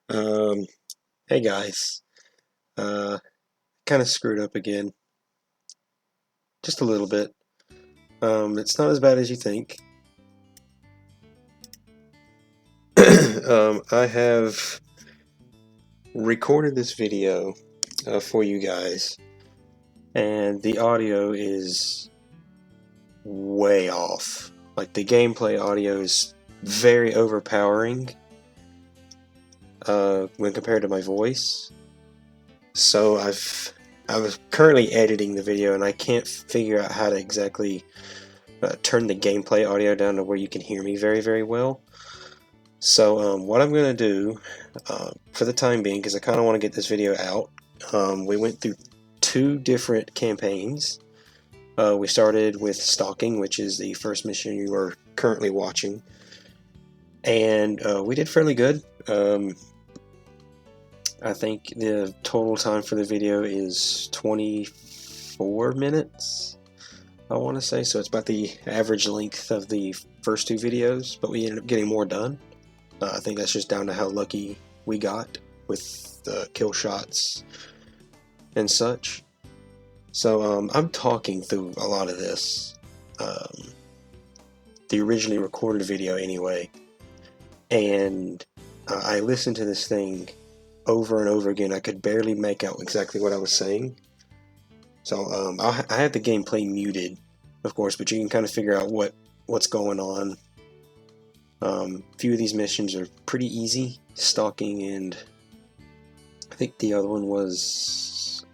um, hey guys, kind of screwed up again, just a little bit. It's not as bad as you think. I have recorded this video for you guys, and the audio is way off. Like the gameplay audio is very overpowering when compared to my voice. So I was currently editing the video, and I can't figure out how to exactly turn the gameplay audio down to where you can hear me very, very well. So what I'm going to do for the time being, because I kind of want to get this video out, we went through two different campaigns. We started with stalking, which is the first mission you are currently watching, and we did fairly good. I think the total time for the video is 24 minutes, I want to say, so it's about the average length of the first two videos, but we ended up getting more done. I think that's just down to how lucky we got with the kill shots and such. So I'm talking through a lot of this, the originally recorded video anyway, and I listened to this thing over and over again. I could barely make out exactly what I was saying. So I had the gameplay muted, of course, but you can kind of figure out what's going on. A few of these missions are pretty easy, stalking, and I think the other one was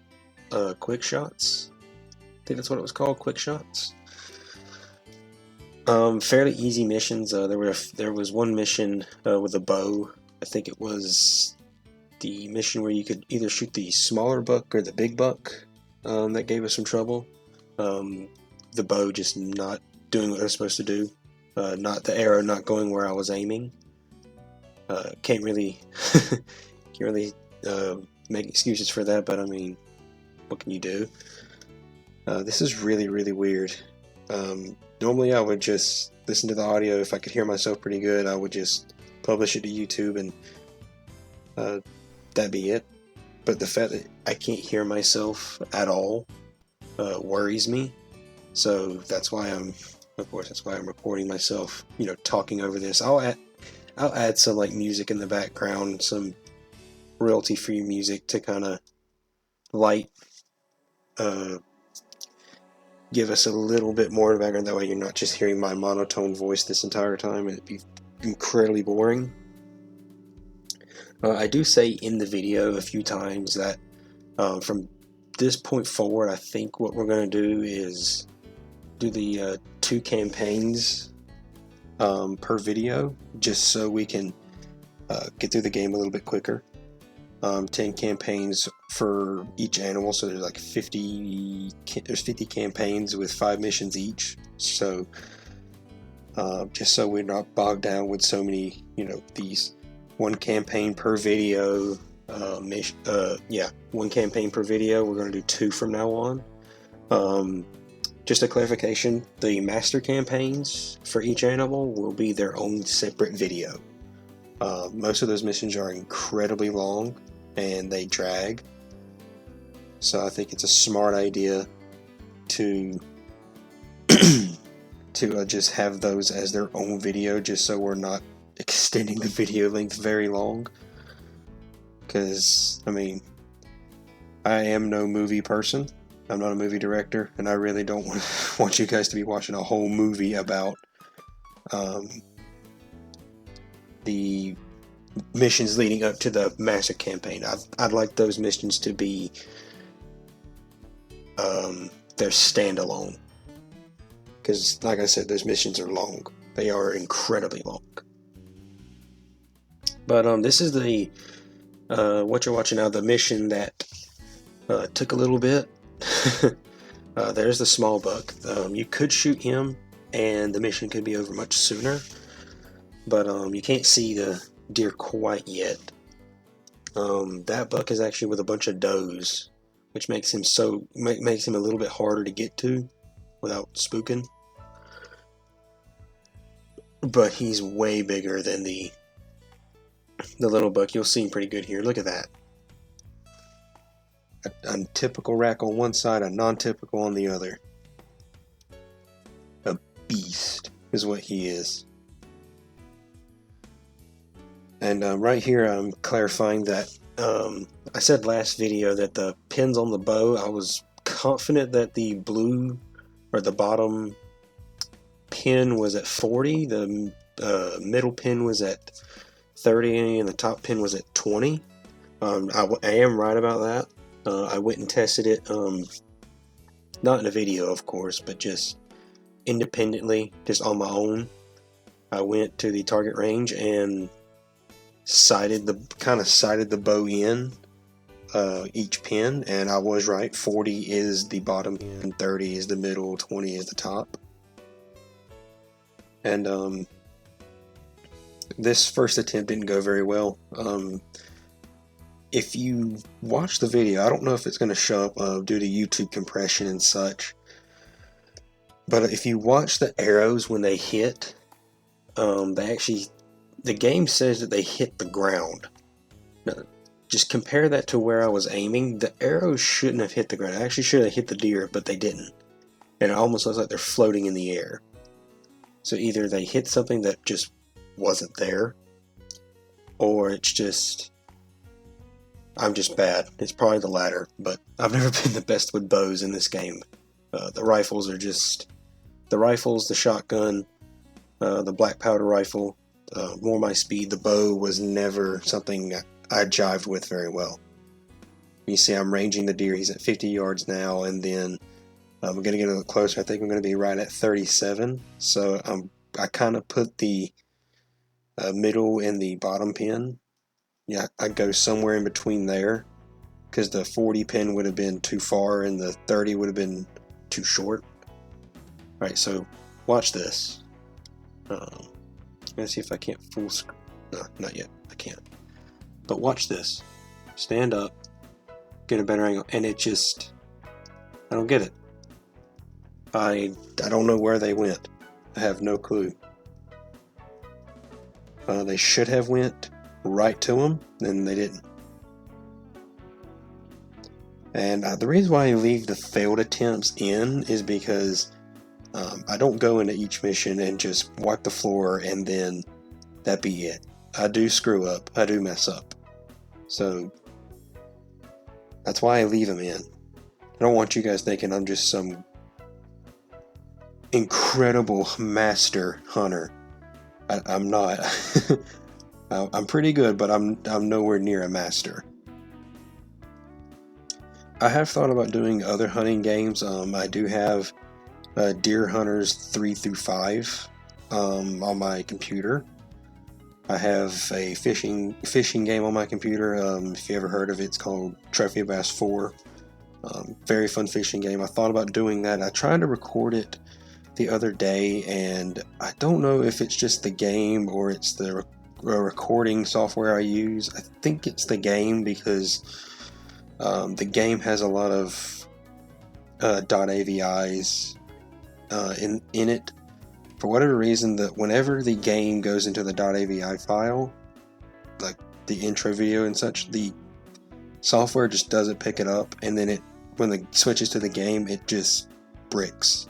quick shots. I think that's what it was called, quick shots. Fairly easy missions. There was one mission with a bow. I think it was the mission where you could either shoot the smaller buck or the big buck. That gave us some trouble. The bow just not doing what it was supposed to do. Not the arrow not going where I was aiming. Can't really make excuses for that, but I mean, what can you do? This is really, really weird. Normally I would just listen to the audio. If I could hear myself pretty good, I would just publish it to YouTube and that'd be it. But the fact that I can't hear myself at all worries me. So that's why I'm recording myself, talking over this. I'll add some like music in the background, some royalty-free music to kind of light, give us a little bit more in the background. That way you're not just hearing my monotone voice this entire time, and it'd be incredibly boring. I do say in the video a few times that from this point forward, I think what we're going to do is do the 2 campaigns per video, just so we can get through the game a little bit quicker. 10 campaigns for each animal, so there's like 50 campaigns with 5 missions each. So just so we're not bogged down with so many, these 1 campaign per video. 1 campaign per video. We're going to do 2 from now on. Just a clarification, the master campaigns for each animal will be their own separate video. Most of those missions are incredibly long and they drag, so I think it's a smart idea to just have those as their own video, just so we're not extending the video length very long. Because, I mean, I am no movie person. I'm not a movie director, and I really don't want you guys to be watching a whole movie about the missions leading up to the master campaign. I'd like those missions to be they're standalone, because like I said, those missions are long. They are incredibly long. But this is the what you're watching now, the mission that took a little bit. There's the small buck. You could shoot him and the mission could be over much sooner, but you can't see the deer quite yet. That buck is actually with a bunch of does, which makes him a little bit harder to get to without spooking. But he's way bigger than the the little buck, you'll see him pretty good here. Look at that. A typical rack on one side, a non-typical on the other. A beast is what he is. And right here I'm clarifying that I said last video that the pins on the bow, I was confident that the blue or the bottom pin was at 40, the middle pin was at 30, and the top pin was at 20. I am right about that. I went and tested it, not in a video of course, but just independently, just on my own. I went to the target range and sighted the bow in each pin, and I was right. 40 is the bottom pin, 30 is the middle, 20 is the top. And this first attempt didn't go very well. If you watch the video, I don't know if it's going to show up due to YouTube compression and such, but if you watch the arrows when they hit, the game says that they hit the ground. Now, just compare that to where I was aiming. The arrows shouldn't have hit the ground. I actually should have hit the deer, but they didn't. And it almost looks like they're floating in the air. So either they hit something that just wasn't there, or it's just, I'm just bad. It's probably the latter, but I've never been the best with bows in this game. The rifles are just, the rifles, the shotgun, the black powder rifle, more my speed. The bow was never something I jived with very well. You see I'm ranging the deer. He's at 50 yards now, and then I'm going to get a little closer. I think I'm going to be right at 37. So I kind of put the middle and the bottom pin. Yeah, I go somewhere in between there, because the 40 pin would have been too far and the 30 would have been too short. Alright, so watch this. Let's see if I can't full screen. No, not yet. I can't. But watch this. Stand up, get a better angle, and it just, I don't get it. I don't know where they went. I have no clue. They should have went right to them, and they didn't. And the reason why I leave the failed attempts in is because I don't go into each mission and just wipe the floor and then that be it. I do screw up. I do mess up. So that's why I leave them in. I don't want you guys thinking I'm just some incredible master hunter. I'm not. I'm pretty good, but I'm nowhere near a master. I have thought about doing other hunting games. I do have Deer Hunters 3 through 5 on my computer. I have a fishing game on my computer. If you ever heard of it, it's called Trophy Bass 4. Very fun fishing game. I thought about doing that. I tried to record it the other day, and I don't know if it's just the game or it's the recording software I use. I think it's the game, because the game has a lot of .avis in it. For whatever reason, that whenever the game goes into the .avi file, like the intro video and such, the software just doesn't pick it up, and then when it switches to the game, it just bricks.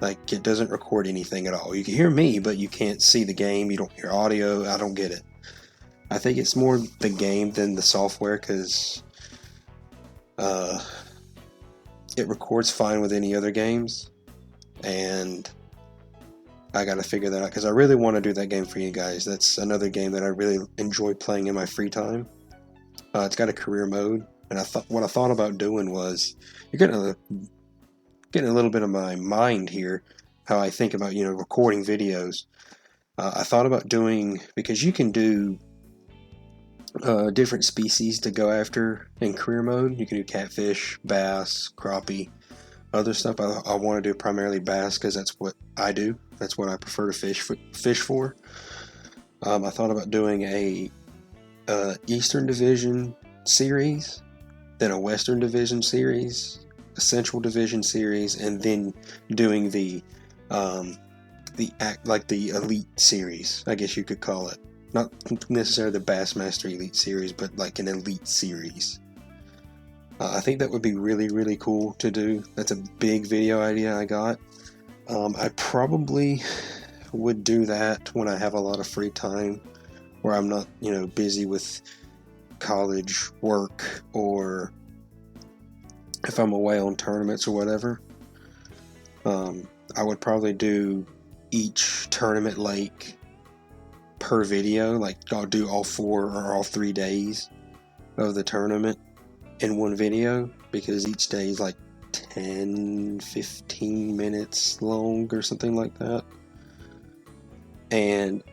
Like, it doesn't record anything at all. You can hear me, but you can't see the game. You don't hear audio. I don't get it. I think it's more the game than the software, because it records fine with any other games, and I gotta figure that out, because I really want to do that game for you guys. That's another game that I really enjoy playing in my free time. It's got a career mode, and what I thought about doing was, you're getting a little bit of my mind here, how I think about, recording videos. I thought about doing, because you can do different species to go after in career mode. You can do catfish, bass, crappie, other stuff. I want to do primarily bass, because that's what I do. That's what I prefer to fish for. I thought about doing a Eastern Division series, then a Western Division series, a Central Division series, and then doing the elite series, I guess you could call it. not necessarily the Bassmaster Elite Series, but like an Elite Series. I think that would be really, really cool to do. That's a big video idea I got. I probably would do that when I have a lot of free time, where I'm not, busy with college work, or if I'm away on tournaments or whatever. I would probably do each tournament lake per video. Like, I'll do all 4 or all 3 days of the tournament in one video, because each day is like 10-15 minutes long or something like that. And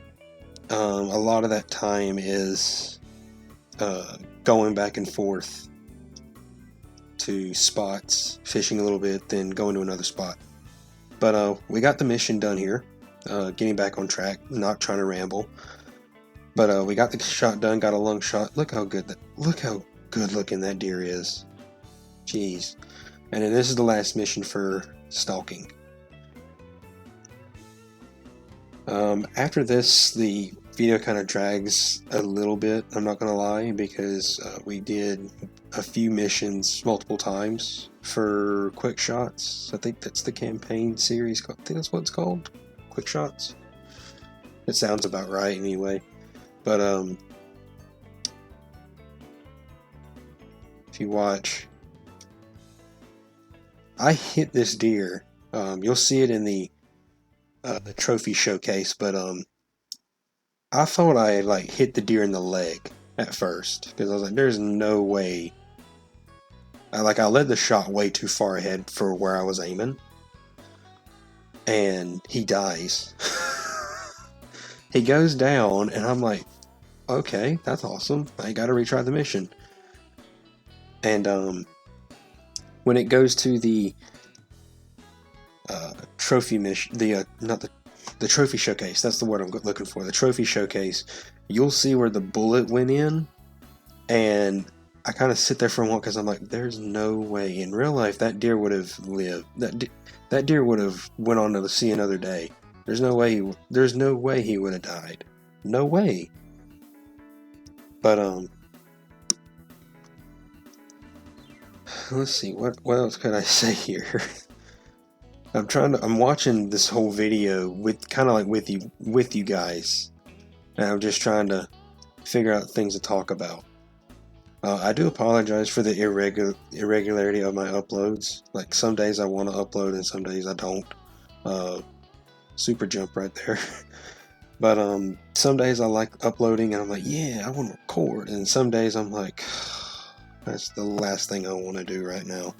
a lot of that time is going back and forth to spots, fishing a little bit, then going to another spot. But we got the mission done here, getting back on track, not trying to ramble. But we got the shot done, got a lung shot. Look how good looking that deer is. Jeez. And then this is the last mission for stalking. After this, the video kind of drags a little bit, I'm not gonna lie, because we did a few missions multiple times for quick shots. I think that's the campaign series. I think that's what it's called, quick shots. It sounds about right anyway. But if you watch, I hit this deer. You'll see it in the trophy showcase, but I thought I like hit the deer in the leg at first, because I was like, there's no way. I led the shot way too far ahead for where I was aiming, and he dies. He goes down, and I'm like, okay, that's awesome. I gotta retry the mission. And when it goes to the trophy mission, the trophy showcase, that's the word I'm looking for, the trophy showcase, you'll see where the bullet went in, and I kind of sit there for a while, because I'm like, there's no way in real life that deer would have lived. That deer would have went on to see another day. There's no way he would have died. No way. But let's see, what else could I say here? I'm watching this whole video with with you guys, and I'm just trying to figure out things to talk about. I do apologize for the irregularity of my uploads. Like, some days I want to upload and some days I don't. Super jump right there. But some days I like uploading and I'm like, yeah, I want to record. And some days I'm like, that's the last thing I want to do right now.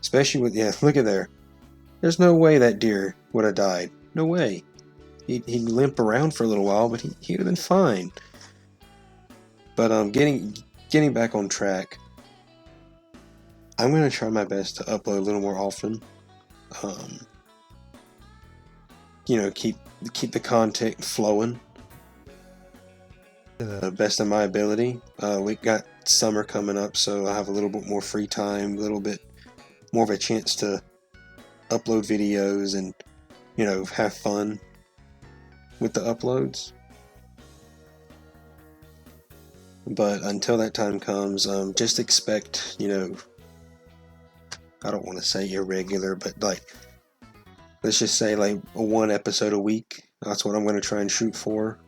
Especially with, yeah, look at there. There's no way that deer would have died. No way. He'd limp around for a little while, but he would have been fine. But getting back on track, I'm going to try my best to upload a little more often. Keep the content flowing to the best of my ability. We got summer coming up, so I have a little bit more free time, a little bit more of a chance to upload videos and, have fun with the uploads. But until that time comes, just expect, I don't want to say irregular, but let's just say one episode a week. That's what I'm going to try and shoot for.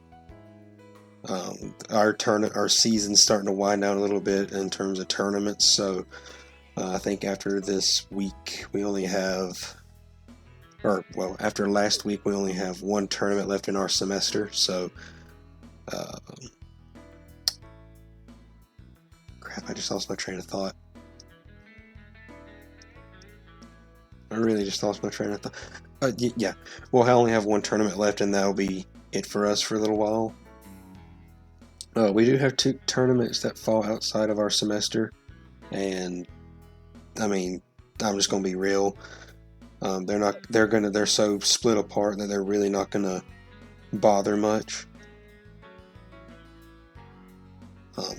Our season's starting to wind down a little bit in terms of tournaments, so I think after this week we only have, after last week we only have one tournament left in our semester, so crap, I just lost my train of thought. I really just lost my train of thought. Yeah, we'll only have one tournament left, and that'll be it for us for a little while. We do have 2 tournaments that fall outside of our semester, and I mean, I'm just gonna be real. They're so split apart that they're really not gonna bother much.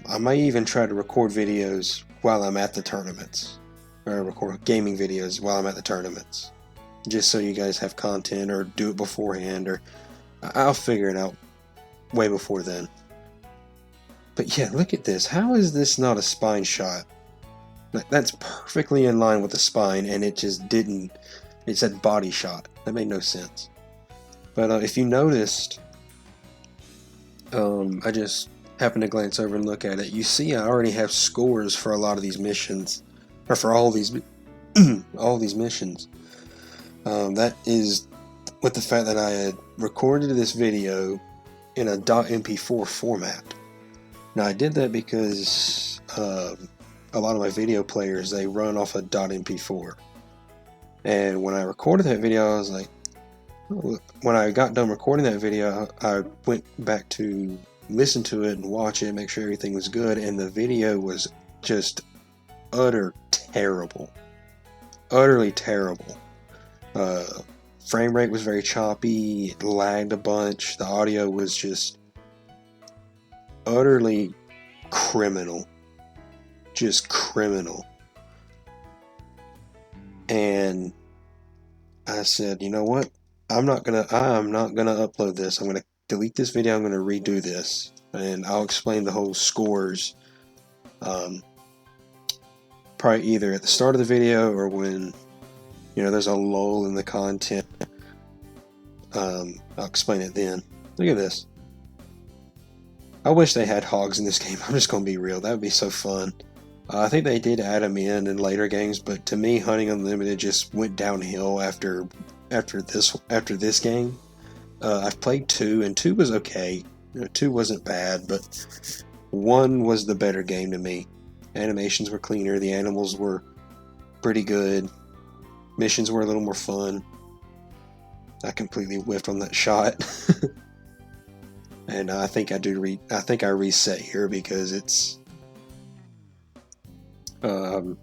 I may even try to record videos while I'm at the tournaments, or record gaming videos while I'm at the tournaments, just so you guys have content, or do it beforehand, or I'll figure it out. way before then. But yeah, look at this. How is this not a spine shot? That's perfectly in line with the spine, and it just didn't. It said body shot. That made no sense. But if you noticed, I just happened to glance over and look at it. You see, I already have scores for a lot of these missions, or for all these all these missions. That is with the fact that I had recorded this video in a .mp4 format. Now I did that because a lot of my video players, they run off a .mp4, and when I recorded that video, I was like, when I got done recording that video, I went back to listen to it and watch it, make sure everything was good, and the video was just utterly terrible. Frame rate was very choppy, it lagged a bunch, the audio was just utterly criminal. Just criminal. And I said, you know what? I'm not gonna upload this. I'm gonna delete this video. I'm gonna redo this, and I'll explain the whole scores. Probably either at the start of the video or when there's a lull in the content. I'll explain it then. Look at this. I wish they had hogs in this game. I'm just gonna be real. That would be so fun. I think they did add them in later games, but to me, Hunting Unlimited just went downhill after this game. I've played 2, and 2 was okay. 2 wasn't bad, but 1 was the better game to me. Animations were cleaner, the animals were pretty good, missions were a little more fun. I completely whiffed on that shot. And I think I reset here because it's that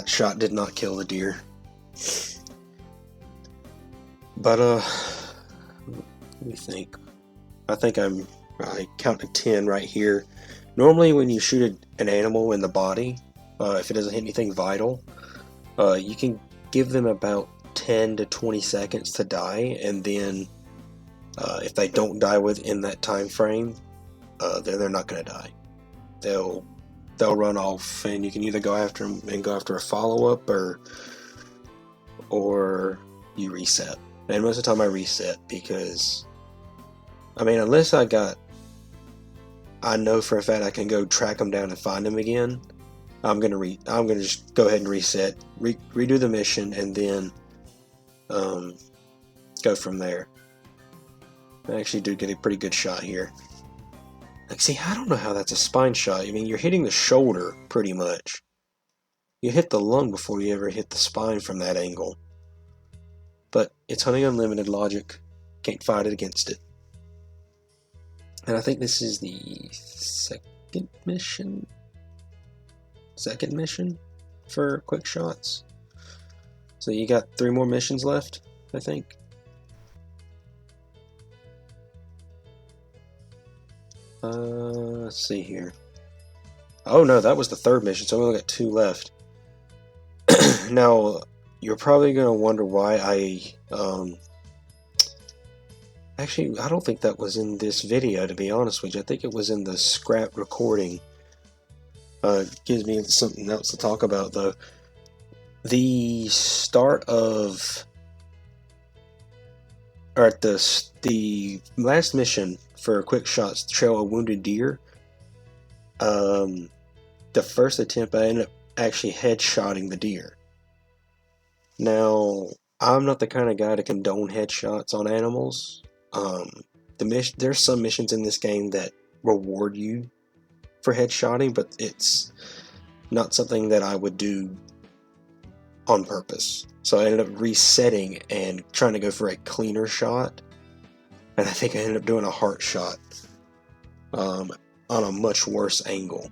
shot did not kill the deer. But let me think. I think I counted 10 right here. Normally when you shoot an animal in the body, if it doesn't hit anything vital, you can give them about 10 to 20 seconds to die, and then if they don't die within that time frame, then they're not going to die. They'll run off, and you can either go after them and go after a follow-up, or you reset. And most of the time I reset because, unless I know for a fact I can go track them down and find them again, I'm gonna just go ahead and reset, redo the mission, and then go from there. I actually do get a pretty good shot here. Like, see, I don't know how that's a spine shot. You're hitting the shoulder pretty much. You hit the lung before you ever hit the spine from that angle. But it's Hunting Unlimited logic. Can't fight it against it. And I think this is the second mission for quick shots. So you got 3 more missions left, I think. Let's see here. Oh no, that was the 3rd mission, so we only got 2 left. Now, you're probably going to wonder why actually, I don't think that was in this video, to be honest with you. I think it was in the scrap recording. Gives me something else to talk about, though. The start of... or at the last mission for quick shots, Trail a Wounded Deer, the first attempt I ended up actually headshotting the deer. Now, I'm not the kind of guy to condone headshots on animals. There's some missions in this game that reward you for headshotting, but it's not something that I would do on purpose. So I ended up resetting and trying to go for a cleaner shot, and I think I ended up doing a heart shot on a much worse angle.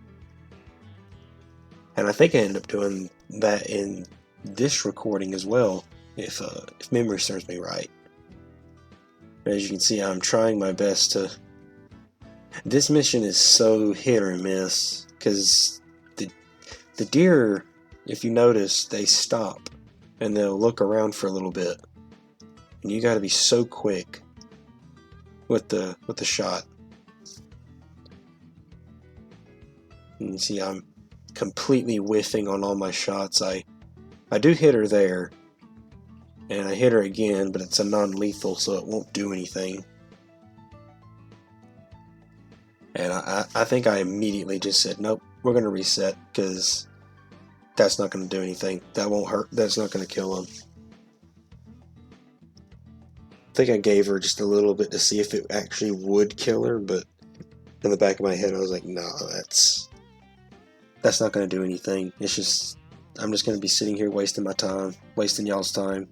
And I think I ended up doing that in this recording as well, if memory serves me right. As you can see, I'm trying my best to... This mission is so hit or miss, because the deer, if you notice, they stop, and they'll look around for a little bit. And you gotta be so quick with the shot. And you see I'm completely whiffing on all my shots. I do hit her there, and I hit her again, but it's a non-lethal, so it won't do anything. And I think I immediately just said, nope, we're going to reset, because that's not going to do anything. That won't hurt. That's not going to kill him. I think I gave her just a little bit to see if it actually would kill her, but in the back of my head I was like, no, that's not going to do anything. It's just, I'm just going to be sitting here wasting my time, wasting y'all's time.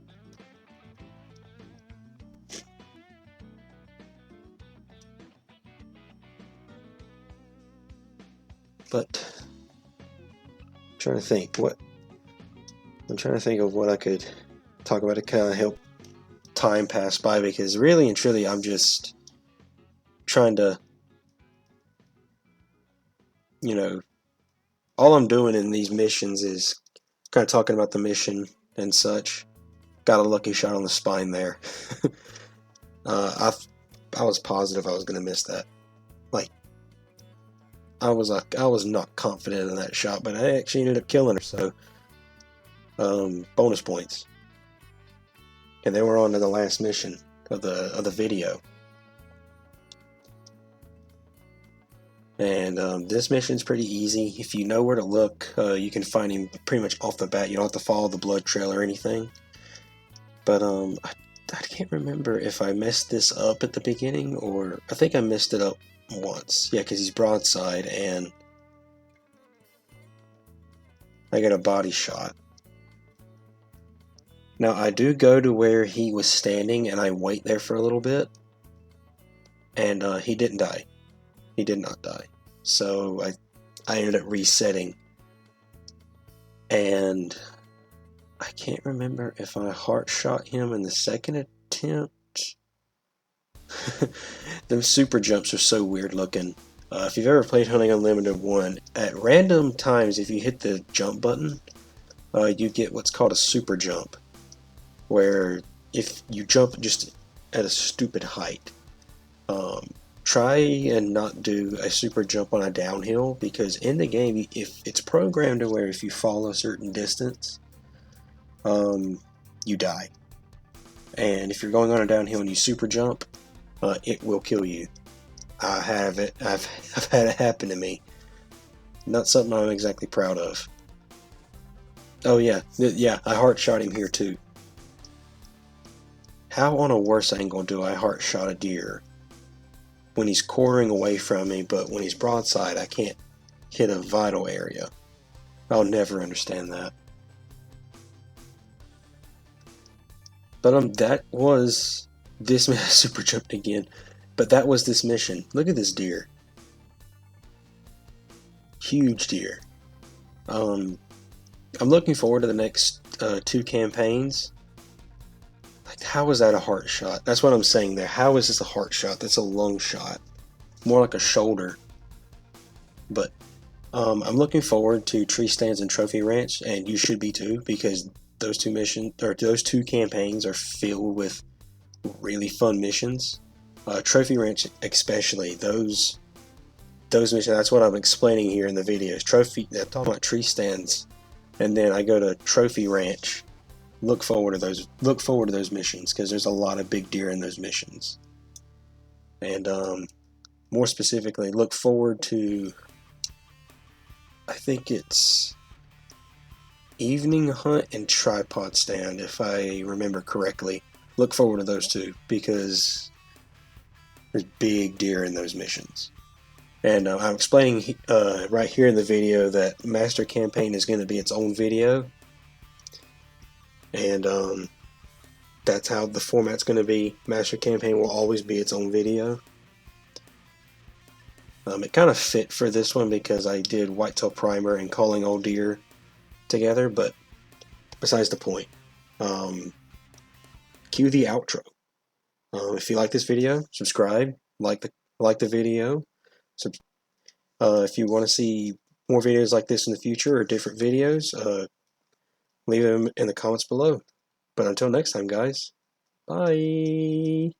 But I'm trying to think of what I could talk about to kind of help time pass by, because really and truly I'm just trying to, you know, all I'm doing in these missions is kind of talking about the mission and such. Got a lucky shot on the spine there. I was positive I was going to miss that. Like, I was not confident in that shot, but I actually ended up killing her, so bonus points. And then we're on to the last mission of the video. And this mission's pretty easy. If you know where to look, you can find him pretty much off the bat. You don't have to follow the blood trail or anything. But I can't remember if I messed this up at the beginning, or I think I messed it up once. Yeah, because he's broadside and I got a body shot. Now I do go to where he was standing and I wait there for a little bit, and he didn't die. He did not die. So I ended up resetting, and I can't remember if I heart shot him in the second attempt. Them super jumps are so weird looking. If you've ever played Hunting Unlimited 1, at random times if you hit the jump button, you get what's called a super jump, where if you jump just at a stupid height, try and not do a super jump on a downhill, because in the game, if it's programmed to where if you fall a certain distance, you die. And if you're going on a downhill and you super jump, it will kill you. I've had it happen to me. Not something I'm exactly proud of. Oh yeah, I heart shot him here too. How on a worse angle do I heart shot a deer when he's quartering away from me, but when he's broadside I can't hit a vital area? I'll never understand that. But that was this mission. Super jumped again. But that was this mission. Look at this deer. Huge deer. I'm looking forward to the next 2 campaigns. Like, how is that a heart shot? That's what I'm saying there. How is this a heart shot? That's a lung shot. More like a shoulder. But I'm looking forward to Tree Stands and Trophy Ranch, and you should be too, because those 2 missions, or those 2 campaigns, are filled with really fun missions. Trophy Ranch especially, those missions, that's what I'm explaining here in the videos. I'm talking about Tree Stands, and then I go to Trophy Ranch. Look forward to those missions, because there's a lot of big deer in those missions. And more specifically, look forward to, I think it's Evening Hunt and Tripod Stand, if I remember correctly. Look forward to those 2, because there's big deer in those missions. And I'm explaining right here in the video that Master Campaign is going to be its own video. And that's how the format's going to be. Master Campaign will always be its own video. It kind of fit for this one because I did Whitetail Primer and Calling All Deer together, but besides the point. Cue the outro. If you like this video, subscribe, like the video. If you want to see more videos like this in the future, or different videos, leave them in the comments below. But until next time, guys, bye!